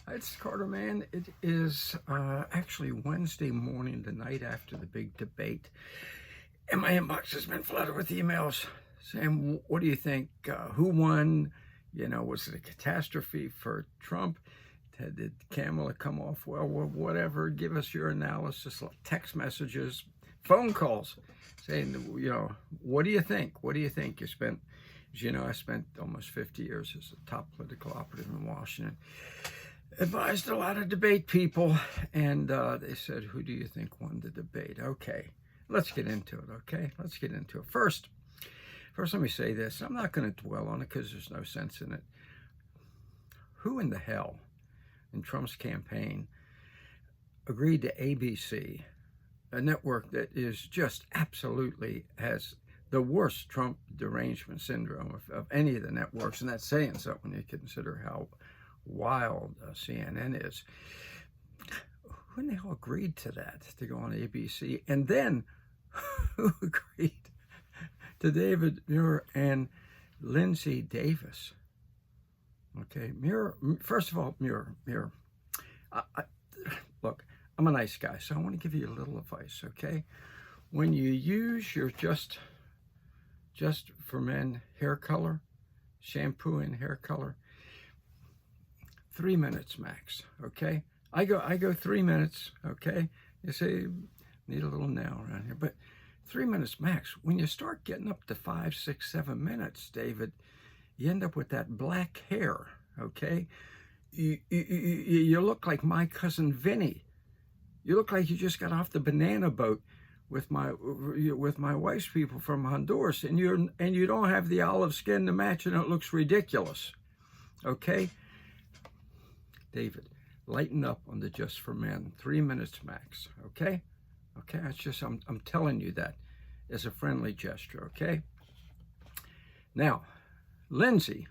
It's Carter, man. It is actually Wednesday morning, the night after the big debate. And my inbox has been flooded with emails saying, what do you think? Who won? Was it a catastrophe for Trump? Did Kamala come off well? Whatever. Give us your analysis. Text messages, phone calls saying, what do you think? What do you think? As you know, I spent almost 50 years as a top political operative in Washington. Advised a lot of debate people, and they said, who do you think won the debate? Okay, let's get into it, okay? Let's get into it. First, let me say this. I'm not going to dwell on it because there's no sense in it. Who in the hell in Trump's campaign agreed to ABC, a network that is just absolutely has the worst Trump derangement syndrome of any of the networks, and that's saying something when you consider how wild CNN is. Who in the hell agreed to that, to go on ABC? And then who agreed to David Muir and Lindsay Davis? Okay, Muir, first of all, Muir. Look, I'm a nice guy, so I want to give you a little advice, okay? When you use your Just for Men hair color, shampoo and hair color, 3 minutes max, okay? I go 3 minutes, okay? You say, need a little nail around here, but 3 minutes max. When you start getting up to 5, 6, 7 minutes, David, you end up with that black hair, okay? You look like my cousin Vinny. You look like you just got off the banana boat with my wife's people from Honduras, and you don't have the olive skin to match, and it looks ridiculous, okay? David, lighten up on the Just for Men. 3 minutes max, okay? Okay, it's just, I'm telling you that as a friendly gesture, okay? Now, Lindsay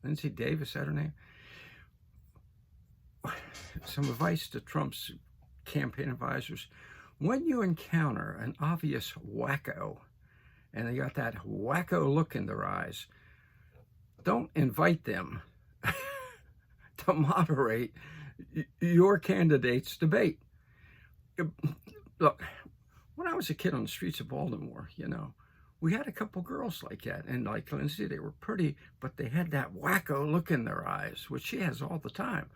Davis, is that her name? Some advice to Trump's campaign advisors. When you encounter an obvious wacko, and they got that wacko look in their eyes, don't invite them to moderate your candidate's debate. Look, when I was a kid on the streets of Baltimore, we had a couple girls like that, and like Lindsay, they were pretty, but they had that wacko look in their eyes, which she has all the time.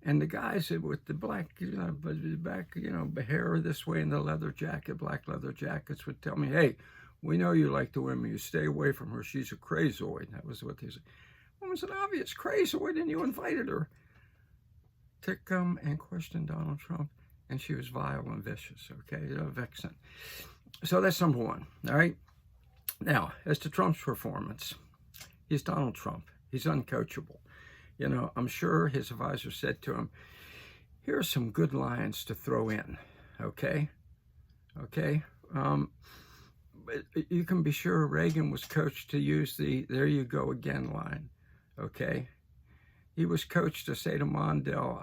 And the guys with the black, hair this way and the leather jacket, black leather jackets would tell me, hey, we know you like the women, you stay away from her, she's a crazoid. That was what they said. Well, it was an obvious crazoid, and you invited her to come and question Donald Trump, and she was vile and vicious, okay, vexing. So that's number one, all right? Now, as to Trump's performance, he's Donald Trump. He's uncoachable. I'm sure his advisor said to him, here are some good lines to throw in, okay? Okay? But you can be sure Reagan was coached to use the there you go again line, okay? He was coached to say to Mondale,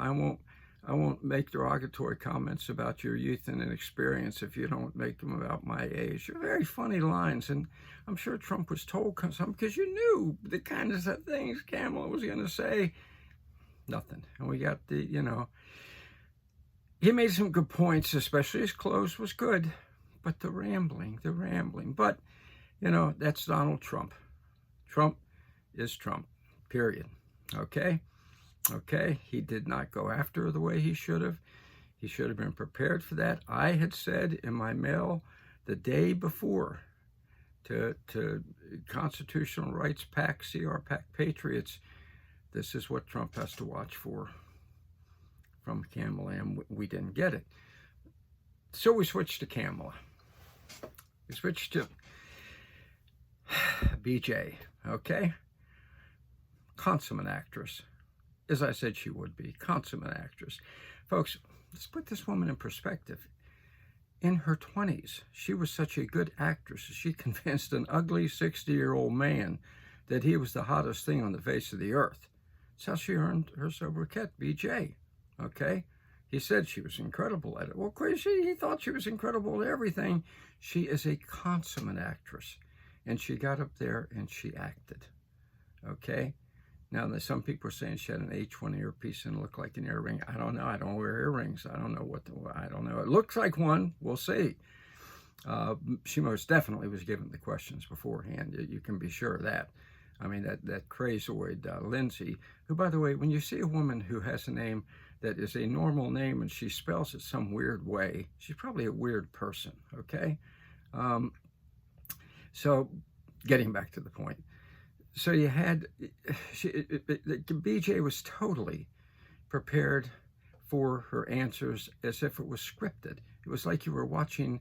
I won't make derogatory comments about your youth and inexperience if you don't make them about my age. They're very funny lines, and I'm sure Trump was told some because you knew the kind of things Kamala was going to say. Nothing. And we got he made some good points, especially his close was good, but the rambling. But, that's Donald Trump. Trump is Trump, period. Okay? Okay, he did not go after her the way he should have. He should have been prepared for that. I had said in my mail the day before to Constitutional Rights PAC, CR PAC Patriots, this is what Trump has to watch for from Kamala, and we didn't get it. So we switched to Kamala. We switched to BJ, okay? Consummate actress. As I said she would be, consummate actress. Folks, let's put this woman in perspective. In her 20s, she was such a good actress, she convinced an ugly 60-year-old man that he was the hottest thing on the face of the earth. That's how she earned her sobriquet, BJ, okay? He said she was incredible at it. Well, he thought she was incredible at everything. She is a consummate actress, and she got up there and she acted, okay? Now, there's some people are saying she had an H1 earpiece and it looked like an earring. I don't know. I don't wear earrings. I don't know I don't know. It looks like one. We'll see. She most definitely was given the questions beforehand. You can be sure of that. I mean, that crazoid Lindsay, who, by the way, when you see a woman who has a name that is a normal name and she spells it some weird way, she's probably a weird person, okay? So getting back to the point. So you had, BJ was totally prepared for her answers as if it was scripted. It was like you were watching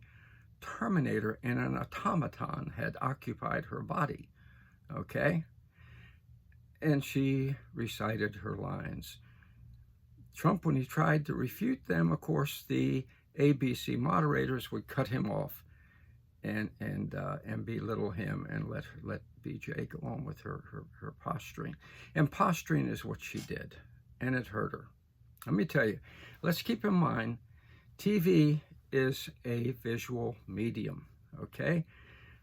Terminator and an automaton had occupied her body, okay? And she recited her lines. Trump, when he tried to refute them, of course, the ABC moderators would cut him off and belittle him and let BJ go on with her posturing. And posturing is what she did, and it hurt her. Let me tell you, let's keep in mind, TV is a visual medium, okay?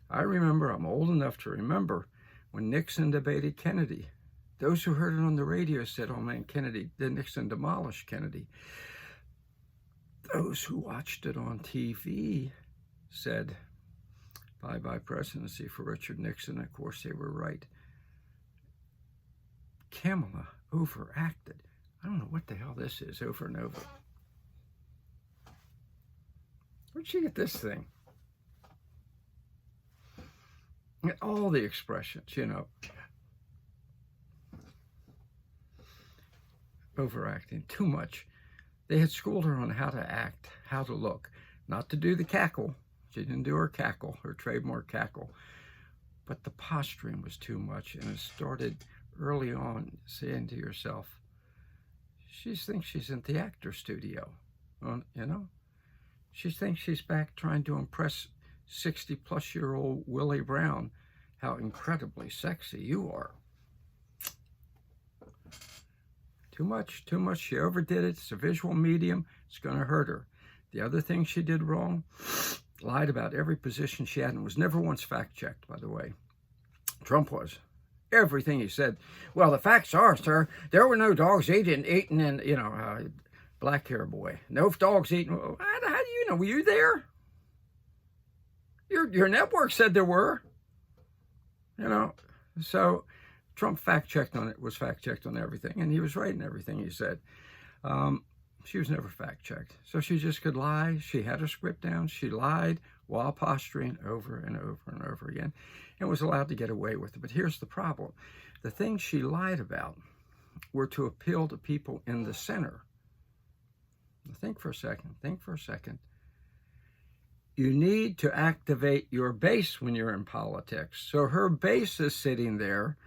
I remember, I'm old enough to remember, when Nixon debated Kennedy. Those who heard it on the radio said, oh man, Nixon demolished Kennedy. Those who watched it on TV said, bye-bye presidency for Richard Nixon. Of course, they were right. Kamala overacted. I don't know what the hell this is, over and over. Where'd she get this thing? And all the expressions, you know. Overacting, too much. They had schooled her on how to act, how to look, not to do the cackle. She didn't do her cackle, her trademark cackle. But the posturing was too much, and it started early on, saying to yourself, she thinks she's in the actor studio, you know? She thinks she's back trying to impress 60-plus-year-old Willie Brown, how incredibly sexy you are. Too much, too much. She overdid it. It's a visual medium. It's going to hurt her. The other thing she did wrong, lied about every position she had and was never once fact-checked, by the way. Trump was. Everything he said. Well, the facts are, sir, there were no dogs eating in, you know, black hair boy. No dogs eating. How do you know? Were you there? Your network said there were. You know, so Trump fact-checked on it, was fact-checked on everything, and he was right in everything he said. She was never fact-checked. So she just could lie. She had her script down. She lied while posturing over and over and over again and was allowed to get away with it. But here's the problem. The things she lied about were to appeal to people in the center. Think for a second. Think for a second. You need to activate your base when you're in politics. So her base is sitting there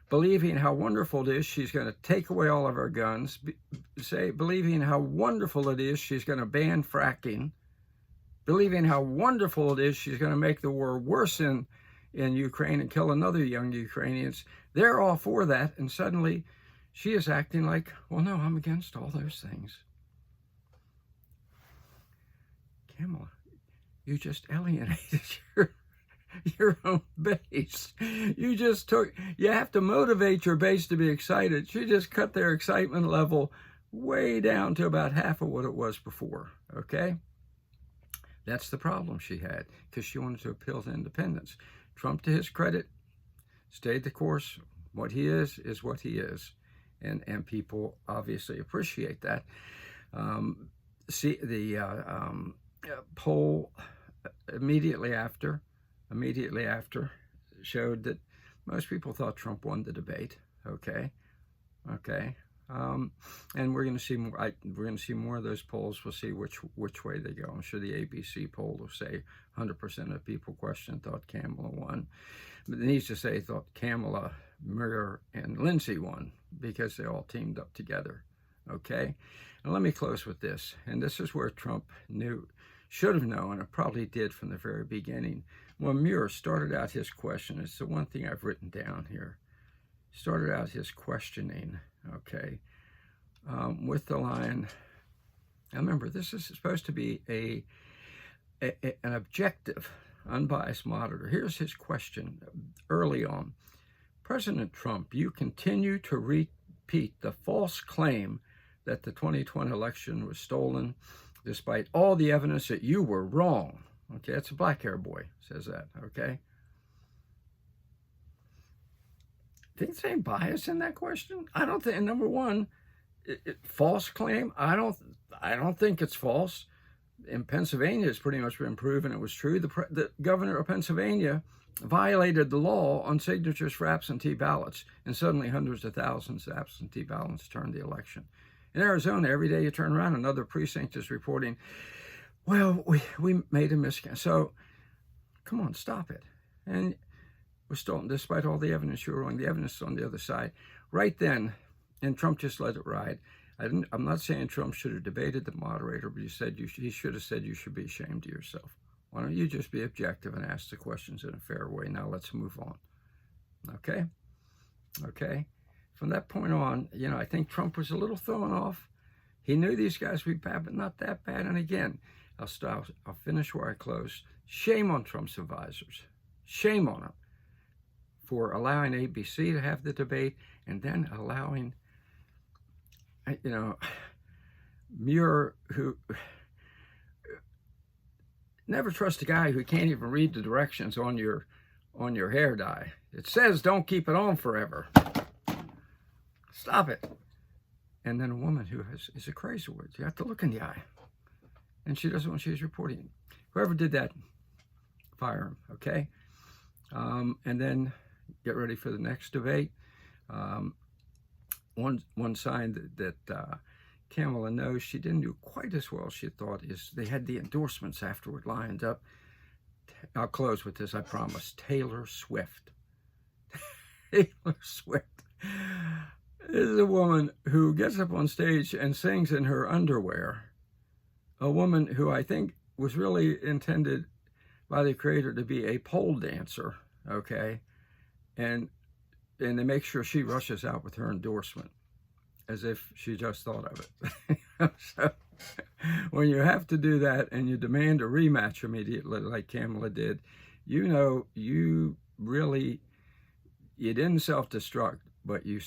believing how wonderful it is she's going to take away all of our guns, believing how wonderful it is she's going to ban fracking, believing how wonderful it is she's going to make the war worse in Ukraine and kill another young Ukrainians. They're all for that, and suddenly she is acting like, well, no, I'm against all those things. Kamala, you just alienated your own base. You have to motivate your base to be excited. She just cut their excitement level way down to about half of what it was before, okay? That's the problem she had, because she wanted to appeal to independents. Trump, to his credit, stayed the course. What he is what he is. And people obviously appreciate that. Poll immediately after showed that most people thought Trump won the debate. Okay. And we're going to see more. We're going to see more of those polls. We'll see which way they go. I'm sure the ABC poll will say 100% of people thought Kamala won. But it needs to say thought Kamala, Muir, and Lindsay won because they all teamed up together. Okay. And let me close with this. And this is where Trump should have known, and probably did from the very beginning. When Muir started out his question, it's the one thing I've written down here, started out his questioning, okay, with the line, now remember, this is supposed to be an objective, unbiased monitor. Here's his question early on. President Trump, you continue to repeat the false claim that the 2020 election was stolen, despite all the evidence that you were wrong. Okay, that's a black hair boy says that, okay? Think there's any bias in that question? I don't think, number one, false claim, I don't think it's false. In Pennsylvania, it's pretty much been proven it was true. The governor of Pennsylvania violated the law on signatures for absentee ballots, and suddenly hundreds of thousands of absentee ballots turned the election. In Arizona, every day you turn around, another precinct is reporting, well, we made a mistake. So, come on, stop it. And we're stolen, despite all the evidence you were wrong. The evidence is on the other side. Right then, and Trump just let it ride. I'm not saying Trump should have debated the moderator, but he should have said you should be ashamed of yourself. Why don't you just be objective and ask the questions in a fair way? Now let's move on. Okay? Okay? From that point on, I think Trump was a little thrown off. He knew these guys would be bad, but not that bad. And again, I'll finish where I close. Shame on Trump's advisors. Shame on them for allowing ABC to have the debate and then allowing, Muir, who never trust a guy who can't even read the directions on your hair dye. It says don't keep it on forever. Stop it. And then a woman who is a crazy word. You have to look in the eye. And she doesn't when she's reporting. Whoever did that, fire him, okay? And then get ready for the next debate. One sign that Kamala knows she didn't do quite as well as she thought is they had the endorsements afterward lined up. I'll close with this, I promise. Taylor Swift. Taylor Swift is a woman who gets up on stage and sings in her underwear. A woman who I think was really intended by the creator to be a pole dancer, okay? And they make sure she rushes out with her endorsement as if she just thought of it. So when you have to do that and you demand a rematch immediately like Kamala did, you didn't self-destruct, but you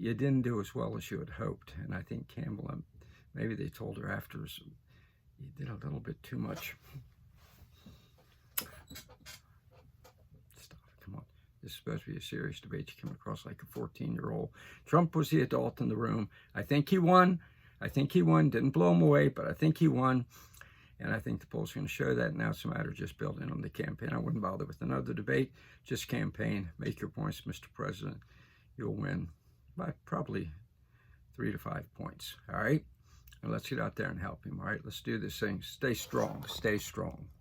didn't do as well as you had hoped. And I think Kamala, maybe they told her afterwards, you did a little bit too much. Stop, come on. This is supposed to be a serious debate. You come across like a 14-year-old. Trump was the adult in the room. I think he won. Didn't blow him away, but I think he won. And I think the polls are going to show that. Now it's a matter of just building on the campaign. I wouldn't bother with another debate. Just campaign. Make your points, Mr. President. You'll win by probably 3 to 5 points. All right? And let's get out there and help him. All right? Let's do this thing. Stay strong. Stay strong.